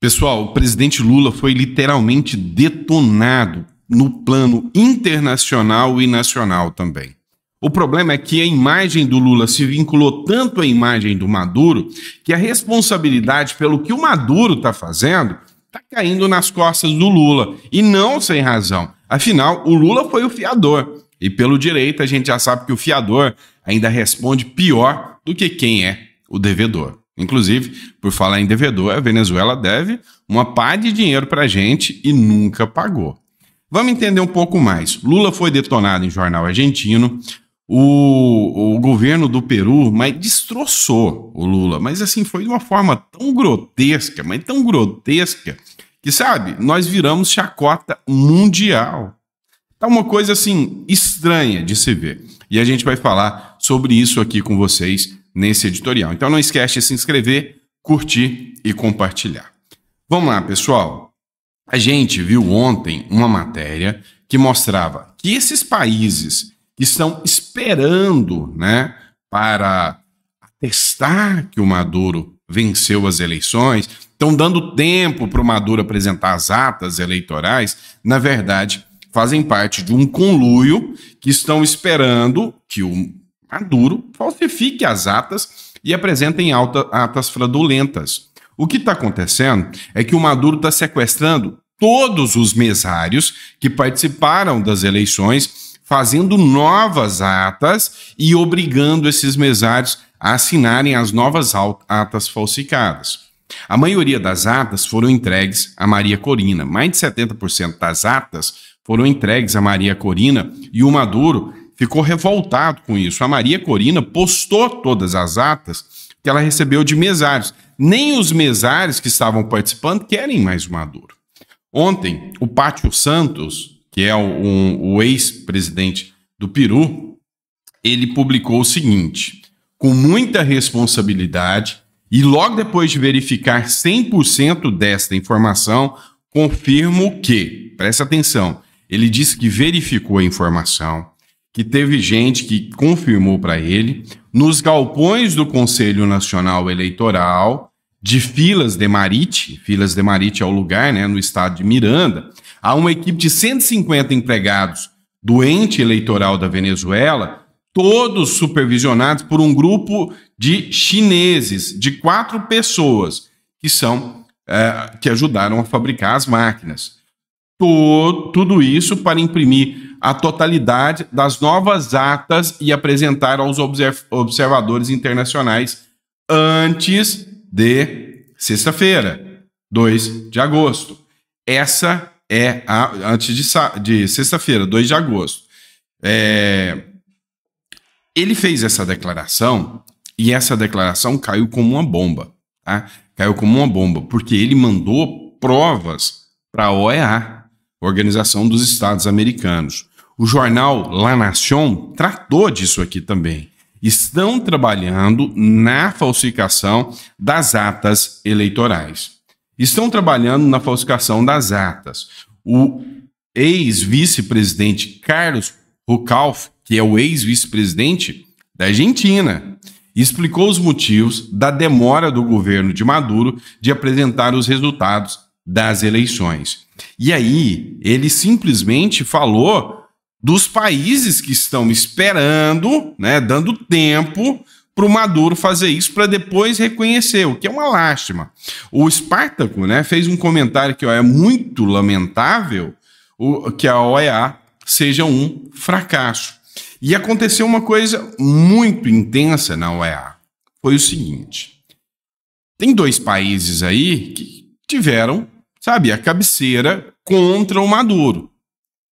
Pessoal, o presidente Lula foi literalmente detonado no plano internacional e nacional também. O problema é que a imagem do Lula se vinculou tanto à imagem do Maduro que a responsabilidade pelo que o Maduro está fazendo está caindo nas costas do Lula, e não sem razão. Afinal, o Lula foi o fiador, e pelo direito a gente já sabe que o fiador ainda responde pior do que quem é o devedor. Inclusive, por falar em devedor, a Venezuela deve uma pá de dinheiro para a gente e nunca pagou. Vamos entender um pouco mais. Lula foi detonado em jornal argentino. O governo do Peru destroçou o Lula, mas assim, foi de uma forma tão grotesca, mas tão grotesca, que sabe, nós viramos chacota mundial. Tá uma coisa assim, estranha de se ver. E a gente vai falar sobre isso aqui com vocês nesse editorial. Então não esquece de se inscrever, curtir e compartilhar. Vamos lá, pessoal. A gente viu ontem uma matéria que mostrava que esses países que estão esperando, né, para atestar que o Maduro venceu as eleições, estão dando tempo para o Maduro apresentar as atas eleitorais, na verdade, fazem parte de um conluio que estão esperando que o Maduro falsifique as atas e apresentem atas fraudulentas. O que está acontecendo é que o Maduro está sequestrando todos os mesários que participaram das eleições, fazendo novas atas e obrigando esses mesários a assinarem as novas atas falsificadas. A maioria das atas foram entregues a Maria Corina. Mais de 70% das atas foram entregues a Maria Corina e o Maduro ficou revoltado com isso. A Maria Corina postou todas as atas que ela recebeu de mesários. Nem os mesários que estavam participando querem mais o Maduro. Ontem, o Pátio Santos, que é o ex-presidente do Peru, ele publicou o seguinte: com muita responsabilidade e logo depois de verificar 100% desta informação, confirmo que, presta atenção, ele disse que verificou a informação, que teve gente que confirmou para ele, nos galpões do Conselho Nacional Eleitoral, de Filas de Marite é o lugar, né, no estado de Miranda, há uma equipe de 150 empregados do ente eleitoral da Venezuela, todos supervisionados por um grupo de chineses, de 4 pessoas, que ajudaram a fabricar as máquinas. Tudo isso para imprimir a totalidade das novas atas e apresentar aos observadores internacionais antes de sexta-feira, 2 de agosto. Essa é antes de sexta-feira, 2 de agosto. Ele fez essa declaração e essa declaração caiu como uma bomba. Tá? Caiu como uma bomba, porque ele mandou provas para a OEA, Organização dos Estados Americanos. O jornal La Nación tratou disso aqui também. Estão trabalhando na falsificação das atas eleitorais. Estão trabalhando na falsificação das atas. O ex-vice-presidente Carlos Rucalf, que é o ex-vice-presidente da Argentina, explicou os motivos da demora do governo de Maduro de apresentar os resultados das eleições. E aí, ele simplesmente falou dos países que estão esperando, né, dando tempo para o Maduro fazer isso para depois reconhecer, o que é uma lástima. O Espartaco, né, fez um comentário que é muito lamentável que a OEA seja um fracasso. E aconteceu uma coisa muito intensa na OEA. Foi o seguinte: tem 2 países aí que tiveram, sabe, a cabeceira contra o Maduro.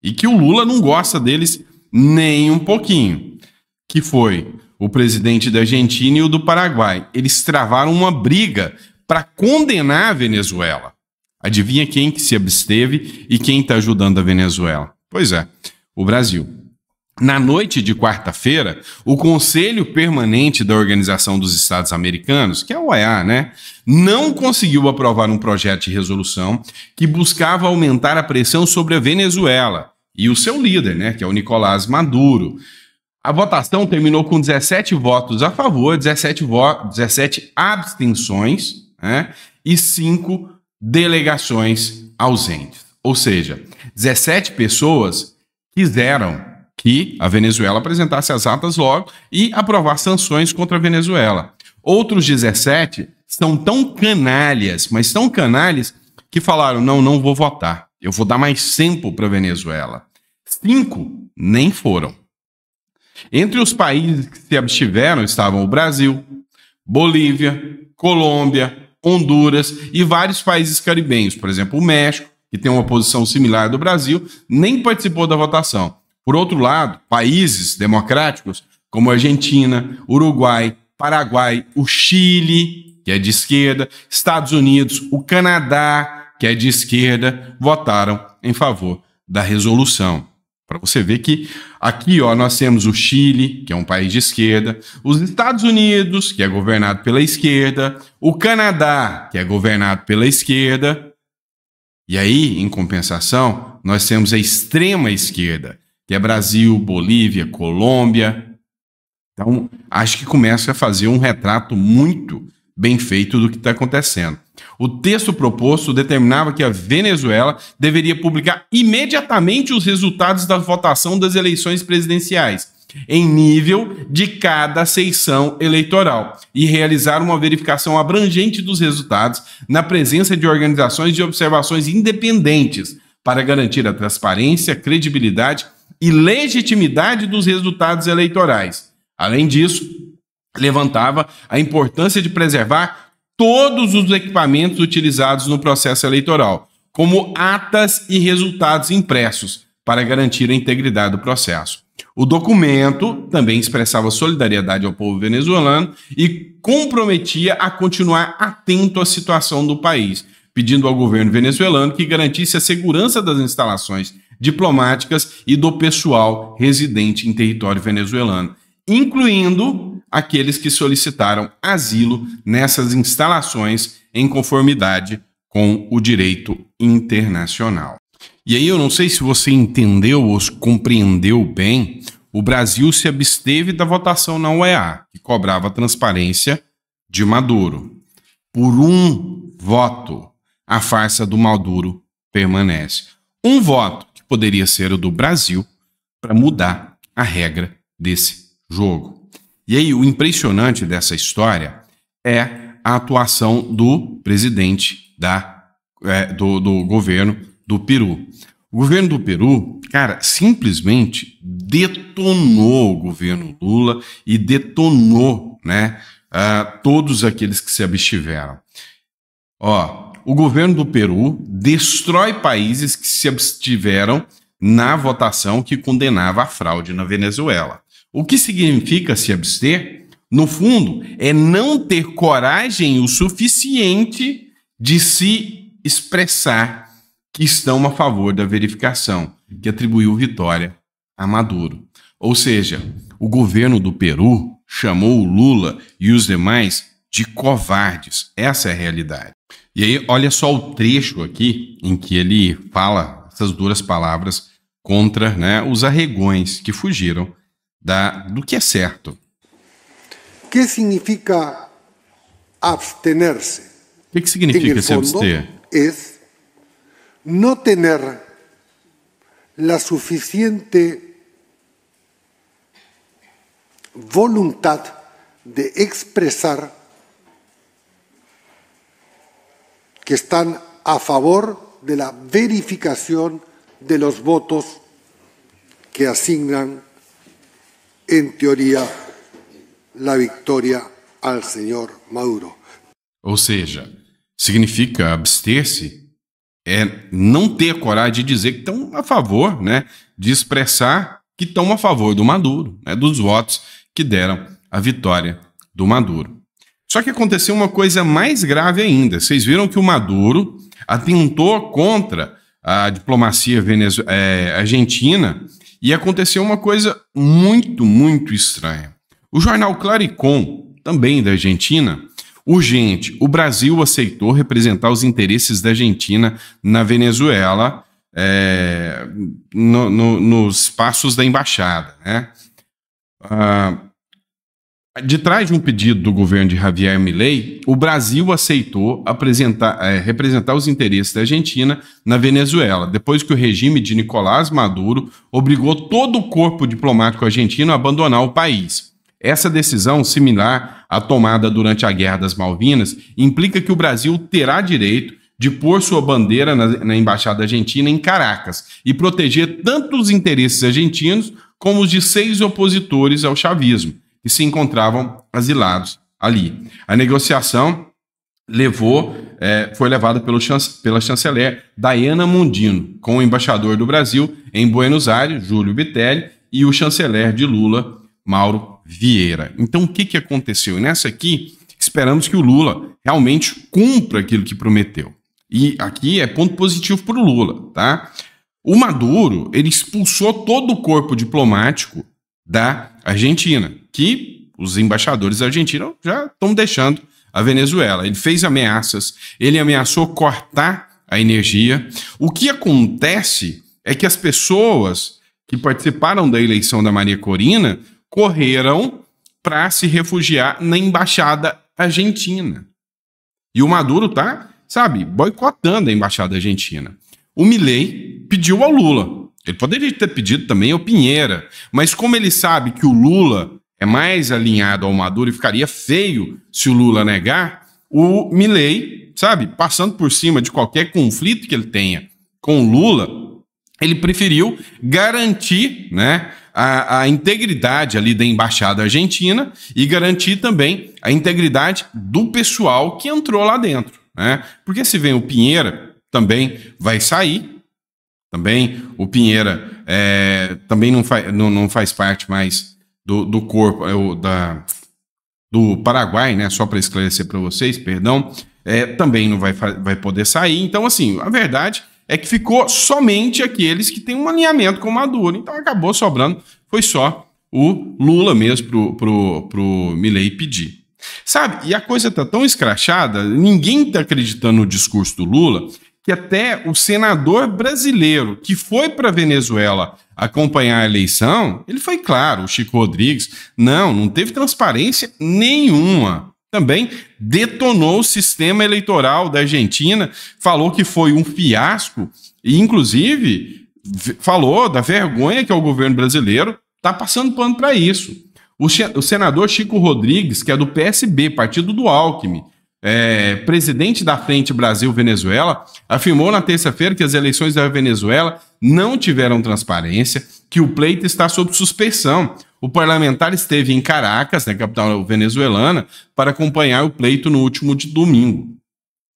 E que o Lula não gosta deles nem um pouquinho. Que foi o presidente da Argentina e o do Paraguai. Eles travaram uma briga para condenar a Venezuela. Adivinha quem que se absteve e quem está ajudando a Venezuela? Pois é, o Brasil. Na noite de quarta-feira, o Conselho Permanente da Organização dos Estados Americanos, que é a OEA, né, não conseguiu aprovar um projeto de resolução que buscava aumentar a pressão sobre a Venezuela e o seu líder, né, que é o Nicolás Maduro. A votação terminou com 17 votos a favor, 17 abstenções, né, e 5 delegações ausentes. Ou seja, 17 pessoas quiseram que a Venezuela apresentasse as atas logo e aprovar sanções contra a Venezuela. Outros 17 são tão canalhas, mas tão canalhas, que falaram, não vou votar. Eu vou dar mais tempo para a Venezuela. 5 nem foram. Entre os países que se abstiveram estavam o Brasil, Bolívia, Colômbia, Honduras e vários países caribenhos. Por exemplo, o México, que tem uma posição similar do Brasil, nem participou da votação. Por outro lado, países democráticos como Argentina, Uruguai, Paraguai, o Chile, que é de esquerda, Estados Unidos, o Canadá, que é de esquerda, votaram em favor da resolução. Para você ver que aqui nós temos o Chile, que é um país de esquerda, os Estados Unidos, que é governado pela esquerda, o Canadá, que é governado pela esquerda, e aí, em compensação, nós temos a extrema esquerda, que é Brasil, Bolívia, Colômbia. Então, acho que começa a fazer um retrato muito bem feito do que está acontecendo. O texto proposto determinava que a Venezuela deveria publicar imediatamente os resultados da votação das eleições presidenciais, em nível de cada seção eleitoral, e realizar uma verificação abrangente dos resultados na presença de organizações de observações independentes para garantir a transparência, credibilidade e legitimidade dos resultados eleitorais. Além disso, levantava a importância de preservar todos os equipamentos utilizados no processo eleitoral, como atas e resultados impressos, para garantir a integridade do processo. O documento também expressava solidariedade ao povo venezuelano e comprometia a continuar atento à situação do país, pedindo ao governo venezuelano que garantisse a segurança das instalações diplomáticas e do pessoal residente em território venezuelano, incluindo aqueles que solicitaram asilo nessas instalações em conformidade com o direito internacional. E aí eu não sei se você entendeu ou compreendeu bem, o Brasil se absteve da votação na OEA, que cobrava a transparência de Maduro. Por um voto, a farsa do Maduro permanece. Um voto que poderia ser o do Brasil para mudar a regra desse jogo. E aí, o impressionante dessa história é a atuação do presidente do governo do Peru. O governo do Peru, cara, simplesmente detonou o governo Lula e detonou, todos aqueles que se abstiveram. O governo do Peru destrói países que se abstiveram na votação que condenava a fraude na Venezuela. O que significa se abster? No fundo, é não ter coragem o suficiente de se expressar que estão a favor da verificação, que atribuiu vitória a Maduro. Ou seja, o governo do Peru chamou o Lula e os demais de covardes. Essa é a realidade. E aí, olha só o trecho aqui em que ele fala essas duras palavras contra os arregões que fugiram do que é certo. O que significa abstener-se? O que significa se abster? É não ter a suficiente vontade de expressar que estão a favor da verificação de los votos que asignan en teoría, la victoria al señor Maduro. Ou seja, significa abster-se é não ter coragem de dizer que estão a favor, de expressar que estão a favor do Maduro, dos votos que deram a vitória do Maduro. Só que aconteceu uma coisa mais grave ainda. Vocês viram que o Maduro atentou contra a diplomacia argentina. E aconteceu uma coisa muito, muito estranha. O jornal Claricón, também da Argentina, urgente, o Brasil aceitou representar os interesses da Argentina na Venezuela nos passos da embaixada. De trás de um pedido do governo de Javier Milei, o Brasil aceitou representar os interesses da Argentina na Venezuela, depois que o regime de Nicolás Maduro obrigou todo o corpo diplomático argentino a abandonar o país. Essa decisão, similar à tomada durante a Guerra das Malvinas, implica que o Brasil terá direito de pôr sua bandeira na Embaixada Argentina em Caracas e proteger tanto os interesses argentinos como os de 6 opositores ao chavismo, que se encontravam asilados ali. A negociação foi levada pela chanceler Diana Mondino, com o embaixador do Brasil em Buenos Aires, Júlio Bitelli, e o chanceler de Lula, Mauro Vieira. Então, o que aconteceu? E nessa aqui, esperamos que o Lula realmente cumpra aquilo que prometeu. E aqui é ponto positivo para o Lula, tá? O Maduro, ele expulsou todo o corpo diplomático da Argentina, que os embaixadores argentinos já estão deixando a Venezuela. Ele fez ameaças, ele ameaçou cortar a energia. O que acontece é que as pessoas que participaram da eleição da Maria Corina correram para se refugiar na embaixada argentina. E o Maduro tá, boicotando a embaixada argentina. O Milei pediu ao Lula. Ele poderia ter pedido também ao Pinheira, mas como ele sabe que o Lula é mais alinhado ao Maduro e ficaria feio se o Lula negar, o Milei, passando por cima de qualquer conflito que ele tenha com o Lula, ele preferiu garantir, né, a integridade ali da embaixada argentina e garantir também a integridade do pessoal que entrou lá dentro, né? Porque se vem o Pinheira, também vai sair. Também o Pinheira também não faz parte mais do corpo do Paraguai, né? Só para esclarecer para vocês, perdão, também não vai poder sair. Então, assim, a verdade é que ficou somente aqueles que têm um alinhamento com o Maduro. Então acabou sobrando, foi só o Lula mesmo pro Milei pedir. E a coisa tá tão escrachada, ninguém tá acreditando no discurso do Lula, que até o senador brasileiro que foi para a Venezuela acompanhar a eleição, ele foi claro, o Chico Rodrigues, não teve transparência nenhuma. Também detonou o sistema eleitoral da Argentina, falou que foi um fiasco e, inclusive, falou da vergonha que o governo brasileiro está passando pano para isso. O senador Chico Rodrigues, que é do PSB, partido do Alckmin, presidente da Frente Brasil-Venezuela, afirmou na terça-feira que as eleições da Venezuela não tiveram transparência, que o pleito está sob suspeição. O parlamentar esteve em Caracas, na capital venezuelana, para acompanhar o pleito no último domingo.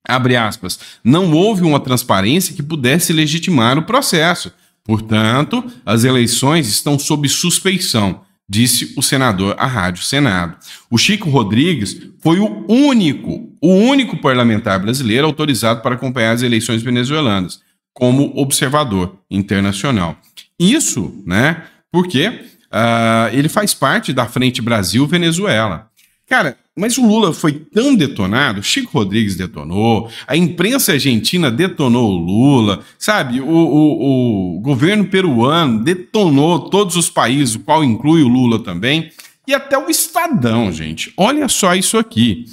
Abre aspas. Não houve uma transparência que pudesse legitimar o processo. Portanto, as eleições estão sob suspeição, disse o senador à Rádio Senado. O Chico Rodrigues foi o único parlamentar brasileiro autorizado para acompanhar as eleições venezuelanas, como observador internacional. Isso, né, porque ele faz parte da Frente Brasil-Venezuela. Cara, mas o Lula foi tão detonado, Chico Rodrigues detonou, a imprensa argentina detonou o Lula, o governo peruano detonou todos os países, o qual inclui o Lula também, e até o Estadão, gente. Olha só isso aqui.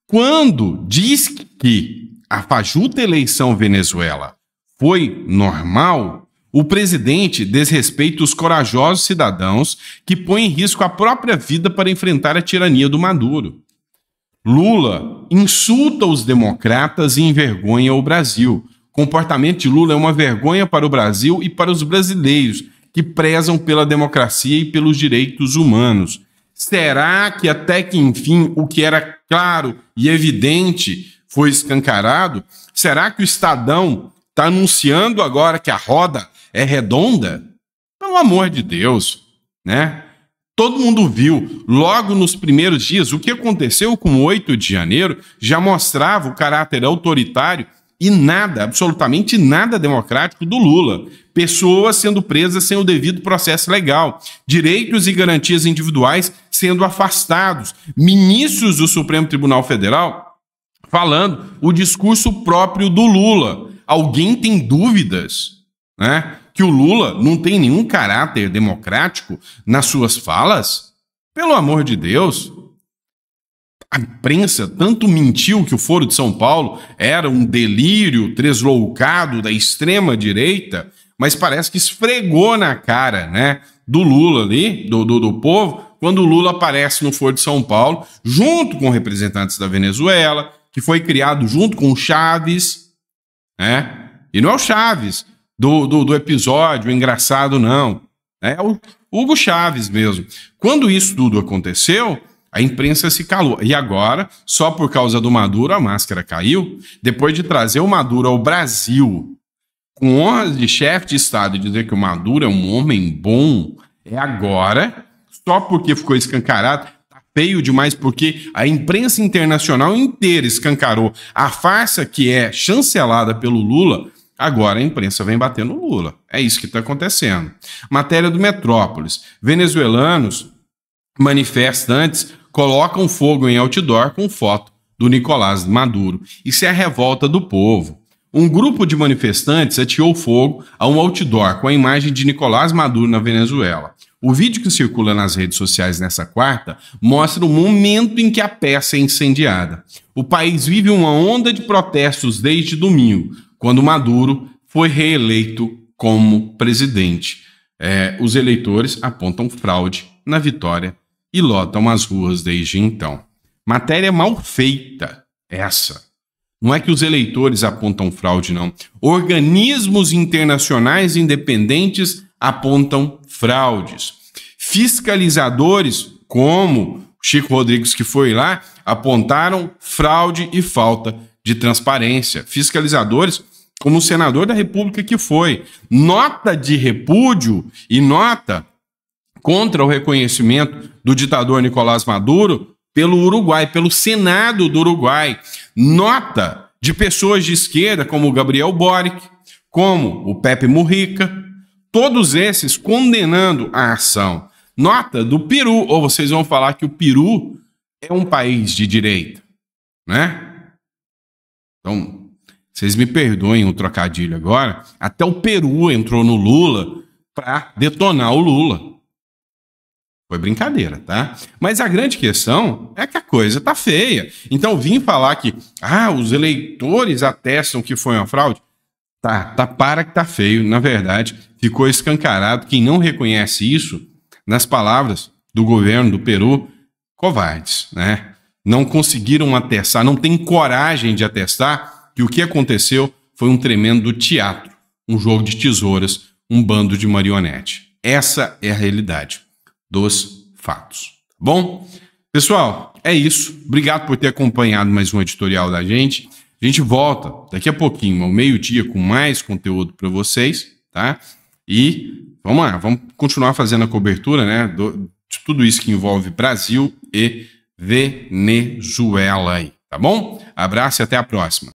Quando diz que a fajuta eleição Venezuela foi normal, o presidente desrespeita os corajosos cidadãos que põem em risco a própria vida para enfrentar a tirania do Maduro. Lula insulta os democratas e envergonha o Brasil. O comportamento de Lula é uma vergonha para o Brasil e para os brasileiros que prezam pela democracia e pelos direitos humanos. Será que até que enfim o que era claro e evidente foi escancarado? Será que o Estadão está anunciando agora que a roda é redonda? Pelo amor de Deus, né? Todo mundo viu, logo nos primeiros dias, o que aconteceu com o 8 de janeiro já mostrava o caráter autoritário e nada, absolutamente nada democrático do Lula. Pessoas sendo presas sem o devido processo legal, direitos e garantias individuais sendo afastados, ministros do Supremo Tribunal Federal falando o discurso próprio do Lula. Alguém tem dúvidas, né, que o Lula não tem nenhum caráter democrático nas suas falas? Pelo amor de Deus, A imprensa tanto mentiu que o Foro de São Paulo era um delírio tresloucado da extrema-direita, mas parece que esfregou na cara, né, do Lula ali, do povo, quando o Lula aparece no Foro de São Paulo, junto com representantes da Venezuela, que foi criado junto com o Chaves, né? E não é o Chaves do episódio engraçado, não. É o Hugo Chávez mesmo. Quando isso tudo aconteceu, a imprensa se calou. E agora, só por causa do Maduro, a máscara caiu. Depois de trazer o Maduro ao Brasil, com honras de chefe de Estado, e dizer que o Maduro é um homem bom, é agora, só porque ficou escancarado, tá feio demais, porque a imprensa internacional inteira escancarou a farsa que é chancelada pelo Lula. Agora a imprensa vem bater no Lula. É isso que está acontecendo. Matéria do Metrópolis. Venezuelanos manifestantes colocam fogo em outdoor com foto do Nicolás Maduro. Isso é a revolta do povo. Um grupo de manifestantes ateou fogo a um outdoor com a imagem de Nicolás Maduro na Venezuela. O vídeo que circula nas redes sociais nessa quarta mostra o momento em que a peça é incendiada. O país vive uma onda de protestos desde domingo, quando Maduro foi reeleito como presidente. Os eleitores apontam fraude na vitória e lotam as ruas desde então. Matéria mal feita, essa. Não é que os eleitores apontam fraude, não. Organismos internacionais independentes apontam fraudes. Fiscalizadores, como Chico Rodrigues, que foi lá, apontaram fraude e falta de transparência. Fiscalizadores, como o senador da República que foi. Nota de repúdio e nota contra o reconhecimento do ditador Nicolás Maduro pelo Uruguai, pelo Senado do Uruguai. Nota de pessoas de esquerda, como o Gabriel Boric, como o Pepe Mujica, todos esses condenando a ação. Nota do Peru, ou vocês vão falar que o Peru é um país de direita, né? Então, vocês me perdoem o trocadilho agora, até o Peru entrou no Lula para detonar o Lula. Foi brincadeira, tá? Mas a grande questão é que a coisa tá feia. Então, vim falar que, os eleitores atestam que foi uma fraude. Para que tá feio. Na verdade, ficou escancarado. Quem não reconhece isso, nas palavras do governo do Peru, covardes, né? Não conseguiram atestar, não tem coragem de atestar que o que aconteceu foi um tremendo teatro, um jogo de tesouras, um bando de marionete. Essa é a realidade dos fatos. Bom, pessoal, é isso. Obrigado por ter acompanhado mais um editorial da gente. A gente volta daqui a pouquinho, ao meio-dia, com mais conteúdo para vocês, tá? E vamos lá, vamos continuar fazendo a cobertura, né, de tudo isso que envolve Brasil e Venezuela aí, tá bom? Abraço e até a próxima.